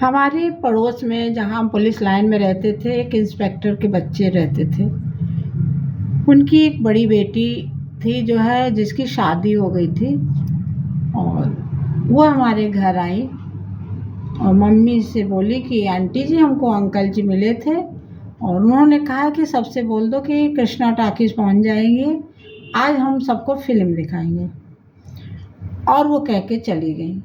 हमारे पड़ोस में जहाँ हम पुलिस लाइन में रहते थे, एक इंस्पेक्टर के बच्चे रहते थे। उनकी एक बड़ी बेटी थी जो है, जिसकी शादी हो गई थी, और वो हमारे घर आई और मम्मी से बोली कि आंटी जी, हमको अंकल जी मिले थे और उन्होंने कहा कि सबसे बोल दो कि कृष्णा टॉकीज पहुंच जाएंगे, आज हम सबको फिल्म दिखाएंगे। और वो कह के चली गई।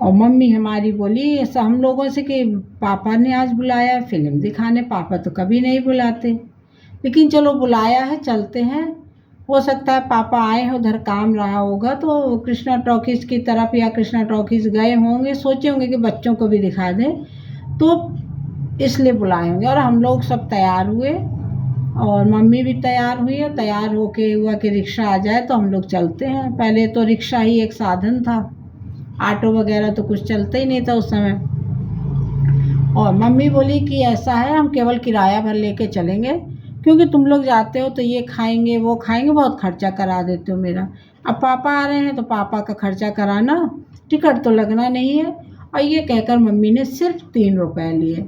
और मम्मी हमारी बोली ऐसा हम लोगों से कि पापा ने आज बुलाया फिल्म दिखाने, पापा तो कभी नहीं बुलाते, लेकिन चलो बुलाया है, चलते हैं। हो सकता है पापा आए हो, उधर काम रहा होगा तो कृष्णा टॉकीज की तरफ या कृष्णा टॉकीज गए होंगे, सोचे होंगे कि बच्चों को भी दिखा दें, तो इसलिए बुलाए होंगे। और हम लोग सब तैयार हुए और मम्मी भी तैयार हुई है। तैयार होके हुआ कि रिक्शा आ जाए तो हम लोग चलते हैं। पहले तो रिक्शा ही एक साधन था, ऑटो वगैरह तो कुछ चलता ही नहीं था उस समय। और मम्मी बोली कि ऐसा है, हम केवल किराया भर लेके चलेंगे, क्योंकि तुम लोग जाते हो तो ये खाएंगे वो खाएंगे, बहुत खर्चा करा देते हो मेरा। अब पापा आ रहे हैं तो पापा का खर्चा कराना, टिकट तो लगना नहीं है। और ये कहकर मम्मी ने सिर्फ 3 रुपए लिए।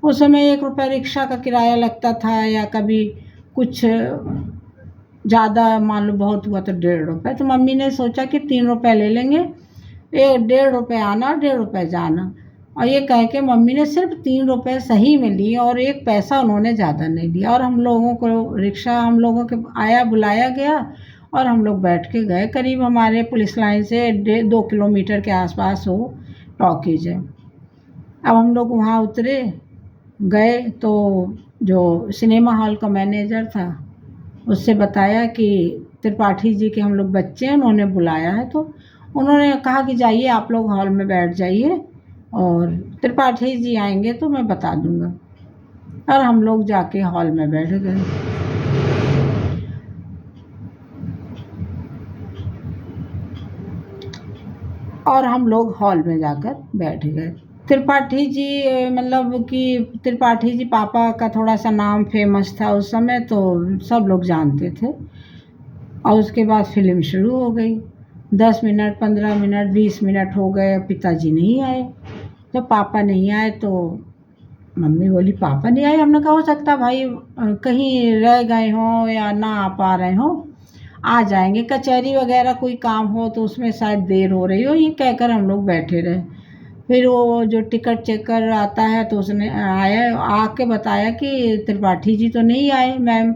उस समय 1 रुपया रिक्शा का किराया लगता था, या कभी कुछ ज़्यादा मान लो बहुत हुआ तो 1.5 रुपये। तो मम्मी ने सोचा कि 3 रुपये ले लेंगे, 1.5 रुपये आना, 1.5 रुपये जाना। और ये कह के मम्मी ने सिर्फ 3 रुपये सही में लिए और 1 पैसा उन्होंने ज़्यादा नहीं दिया। और हम लोगों को रिक्शा हम लोगों के आया, बुलाया गया और हम लोग बैठ के गए। करीब हमारे पुलिस लाइन से 2 किलोमीटर के आसपास वो टॉकीज है। अब हम लोग वहाँ उतरे, गए तो जो सिनेमा हॉल का मैनेजर था उससे बताया कि त्रिपाठी जी के हम लोग बच्चे हैं, उन्होंने बुलाया है। तो उन्होंने कहा कि जाइए आप लोग हॉल में बैठ जाइए और त्रिपाठी जी आएंगे तो मैं बता दूंगा। और हम लोग जाके हॉल में बैठ गए। और हम लोग हॉल में जाकर बैठ गए। त्रिपाठी जी मतलब कि त्रिपाठी जी पापा का थोड़ा सा नाम फेमस था उस समय, तो सब लोग जानते थे। और उसके बाद फिल्म शुरू हो गई। 10 मिनट, 15 मिनट, 20 मिनट हो गए, पिताजी नहीं आए। जब पापा नहीं आए तो मम्मी बोली पापा नहीं आए। हमने कहा हो सकता भाई कहीं रह गए हों या ना आ पा रहे हों, आ जाएंगे, कचहरी वगैरह कोई काम हो तो उसमें शायद देर हो रही हो, ये कहकर हम लोग बैठे रहे। फिर वो जो टिकट चेकर आता है तो उसने आया, आके बताया कि त्रिपाठी जी तो नहीं आए मैम।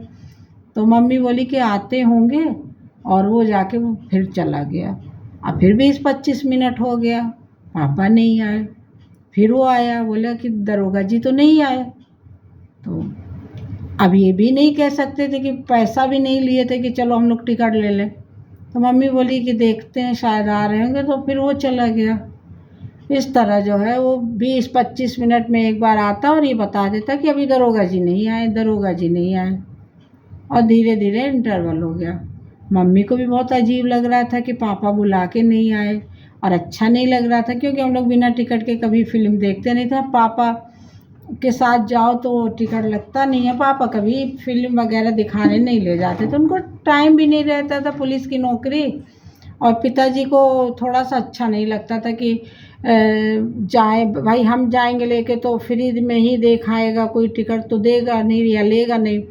तो मम्मी बोली कि आते होंगे, और वो जाके वो फिर चला गया। अब फिर 20-25 मिनट हो गया, पापा नहीं आए। फिर वो आया, बोला कि दरोगा जी तो नहीं आए। तो अब ये भी नहीं कह सकते थे कि पैसा भी नहीं लिए थे कि चलो हम लोग टिकट ले लें। तो मम्मी बोली कि देखते हैं शायद आ रहे होंगे, तो फिर वो चला गया। इस तरह जो है वो 20-25 मिनट में एक बार आता और ये बता देता कि अभी दरोगा जी नहीं आए, दरोगा जी नहीं आए। और धीरे धीरे इंटरवल हो गया। मम्मी को भी बहुत अजीब लग रहा था कि पापा बुला के नहीं आए, और अच्छा नहीं लग रहा था, क्योंकि हम लोग बिना टिकट के कभी फिल्म देखते नहीं थे। पापा के साथ जाओ तो टिकट लगता नहीं है, पापा कभी फिल्म वगैरह दिखाने नहीं ले जाते थे, उनको टाइम भी नहीं रहता था, पुलिस की नौकरी। और पिताजी को थोड़ा सा अच्छा नहीं लगता था कि जाए भाई, हम जाएंगे लेके तो फ्री में ही देखाएगा, कोई टिकट तो देगा नहीं या लेगा नहीं।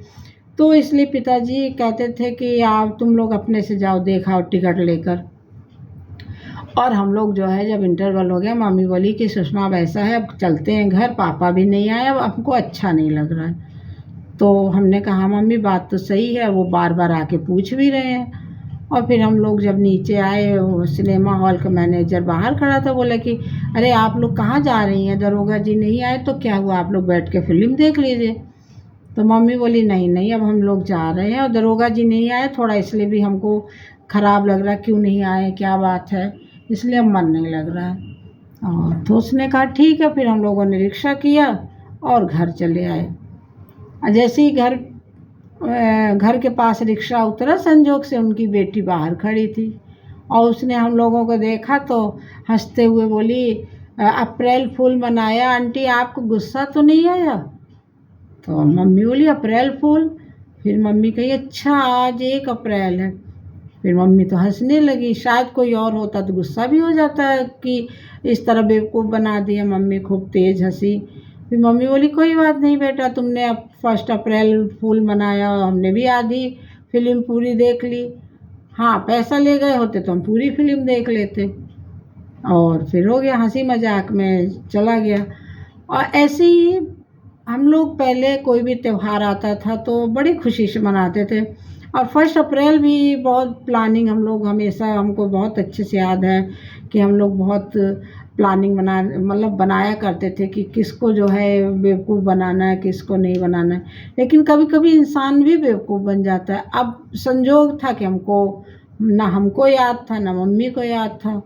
तो इसलिए पिताजी कहते थे कि आप तुम लोग अपने से जाओ, देखाओ टिकट लेकर। और हम लोग जो है जब इंटरवल हो गया, मम्मी बोली कि सुषमा अब ऐसा है, अब चलते हैं घर, पापा भी नहीं आए, अब हमको अच्छा नहीं लग रहा है। तो हमने कहा मम्मी बात तो सही है, वो बार बार आके पूछ भी रहे हैं। और फिर हम लोग जब नीचे आए, वो सिनेमा हॉल का मैनेजर बाहर खड़ा था, बोला कि अरे आप लोग कहाँ जा रही हैं, दरोगा जी नहीं आए तो क्या हुआ, आप लोग बैठ के फिल्म देख लीजिए। तो मम्मी बोली नहीं नहीं, अब हम लोग जा रहे हैं और दरोगा जी नहीं आए, थोड़ा इसलिए भी हमको ख़राब लग रहा है, क्यों नहीं आए, क्या बात है, इसलिए अब मन नहीं लग रहा है। और तो उसने कहा ठीक है। फिर हम लोगों ने रिक्शा किया और घर चले आए। जैसे ही घर के पास रिक्शा उतरा, संजोग से उनकी बेटी बाहर खड़ी थी और उसने हम लोगों को देखा तो हंसते हुए बोली अप्रैल फूल मनाया आंटी, आपको गुस्सा तो नहीं आया। तो मम्मी बोली अप्रैल फूल। फिर मम्मी कही अच्छा आज 1 अप्रैल है। फिर मम्मी तो हंसने लगी। शायद कोई और होता तो गुस्सा भी हो जाता है कि इस तरह बेवकूफ़ बना दिया। मम्मी खूब तेज़ हंसी। फिर मम्मी बोली कोई बात नहीं बेटा, तुमने अब 1 अप्रैल फूल मनाया, हमने भी आधी फिल्म पूरी देख ली। हाँ, पैसा ले गए होते तो हम पूरी फिल्म देख लेते। और फिर हो गया, हंसी मजाक में चला गया। और ऐसे ही हम लोग पहले कोई भी त्योहार आता था तो बड़ी खुशी से मनाते थे। और 1 अप्रैल भी बहुत प्लानिंग हम लोग हमेशा, हमको बहुत अच्छे से याद है कि हम लोग बहुत प्लानिंग बनाया करते थे कि किसको जो है बेवकूफ़ बनाना है, किसको नहीं बनाना है। लेकिन कभी कभी इंसान भी बेवकूफ़ बन जाता है। अब संजोग था कि हमको याद था, ना मम्मी को याद था।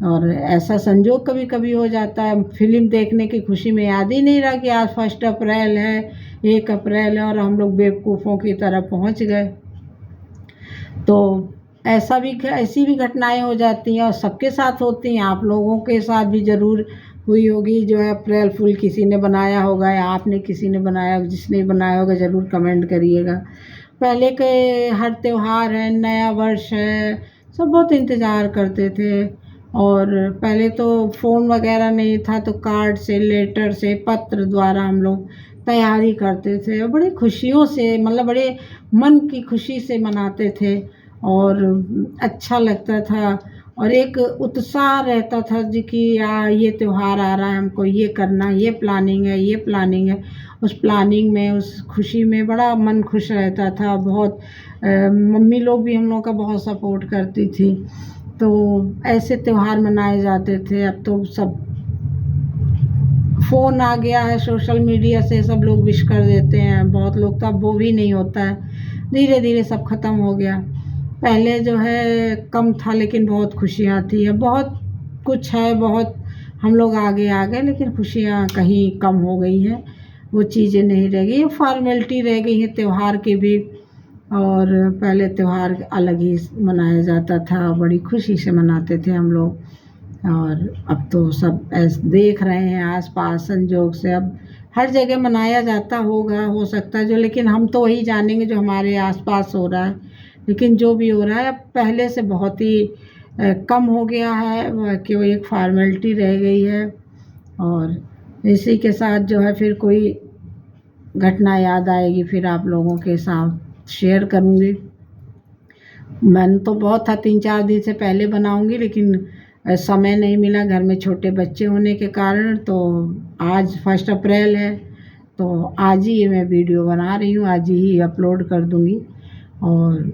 और ऐसा संजोग कभी कभी हो जाता है, फिल्म देखने की खुशी में याद ही नहीं रहा कि आज 1 अप्रैल है, 1 अप्रैल है, और हम लोग बेवकूफ़ों की तरह पहुंच गए। तो ऐसी भी घटनाएं हो जाती हैं और सबके साथ होती हैं। आप लोगों के साथ भी ज़रूर हुई होगी जो है अप्रैल फूल किसी ने बनाया होगा या आपने किसी ने बनाया, जिसने बनाया होगा ज़रूर कमेंट करिएगा। पहले के हर त्योहार है, नया वर्ष है, सब बहुत इंतज़ार करते थे। और पहले तो फ़ोन वगैरह नहीं था तो कार्ड से, लेटर से, पत्र द्वारा हम लोग तैयारी करते थे और बड़ी खुशियों से, मतलब बड़े मन की खुशी से मनाते थे। और अच्छा लगता था और एक उत्साह रहता था जी कि ये त्योहार आ रहा है, हमको ये करना, ये प्लानिंग है, ये प्लानिंग है। उस प्लानिंग में, उस खुशी में बड़ा मन खुश रहता था बहुत। मम्मी लोग भी हम लोग का बहुत सपोर्ट करती थी। तो ऐसे त्योहार मनाए जाते थे। अब तो सब फ़ोन आ गया है, सोशल मीडिया से सब लोग विश कर देते हैं। बहुत लोग तो अब वो भी नहीं होता है, धीरे धीरे सब ख़त्म हो गया। पहले जो है कम था लेकिन बहुत खुशियाँ थी। अब बहुत कुछ है, बहुत हम लोग आगे आ गए लेकिन खुशियाँ कहीं कम हो गई हैं, वो चीज़ें नहीं रह गई, फॉर्मेलिटी रह गई है त्योहार की भी। और पहले त्योहार अलग ही मनाया जाता था, बड़ी खुशी से मनाते थे हम लोग। और अब तो सब ऐसे देख रहे हैं आस-पास संजोग से, अब हर जगह मनाया जाता होगा, हो सकता है जो, लेकिन हम तो वही जानेंगे जो हमारे आस-पास हो रहा है। लेकिन जो भी हो रहा है अब पहले से बहुत ही कम हो गया है कि वो एक फॉर्मेलिटी रह गई है। और इसी के साथ जो है फिर कोई घटना याद आएगी फिर आप लोगों के साथ शेयर करूँगी। मन तो बहुत था 3-4 दिन से पहले बनाऊँगी लेकिन समय नहीं मिला घर में छोटे बच्चे होने के कारण। तो आज 1 अप्रैल है तो आज ही ये मैं वीडियो बना रही हूँ, आज ही अपलोड कर दूँगी। और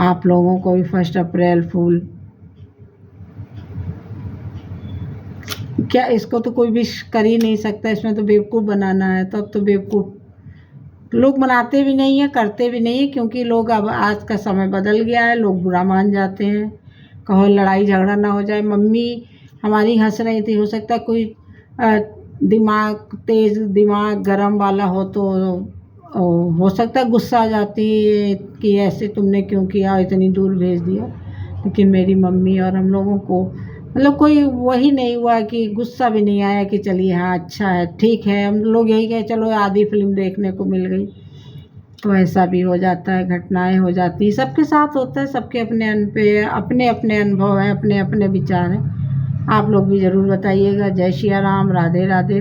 आप लोगों को भी 1 अप्रैल फूल, क्या इसको तो कोई विश कर ही नहीं सकता, इसमें तो बेवकूफ़ बनाना है। तो अब तो बेवकूफ़ लोग मनाते भी नहीं हैं, करते भी नहीं हैं, क्योंकि लोग अब आज का समय बदल गया है, लोग बुरा मान जाते हैं। कहो लड़ाई झगड़ा ना हो जाए। मम्मी हमारी हंस रही थी, हो सकता है कोई दिमाग तेज़, दिमाग गरम वाला हो तो हो सकता है गुस्सा आ जाती कि ऐसे तुमने क्यों किया, इतनी दूर भेज दिया। लेकिन मेरी मम्मी और हम लोगों को मतलब कोई वही नहीं हुआ कि गुस्सा भी नहीं आया कि चलिए हाँ अच्छा है, ठीक है। हम लोग यही कहे चलो आधी फिल्म देखने को मिल गई। तो ऐसा भी हो जाता है, घटनाएं हो जाती हैं, सबके साथ होता है, सबके अपने अपने अनुभव हैं, अपने अपने विचार हैं। आप लोग भी ज़रूर बताइएगा। जय सिया राम, राधे राधे।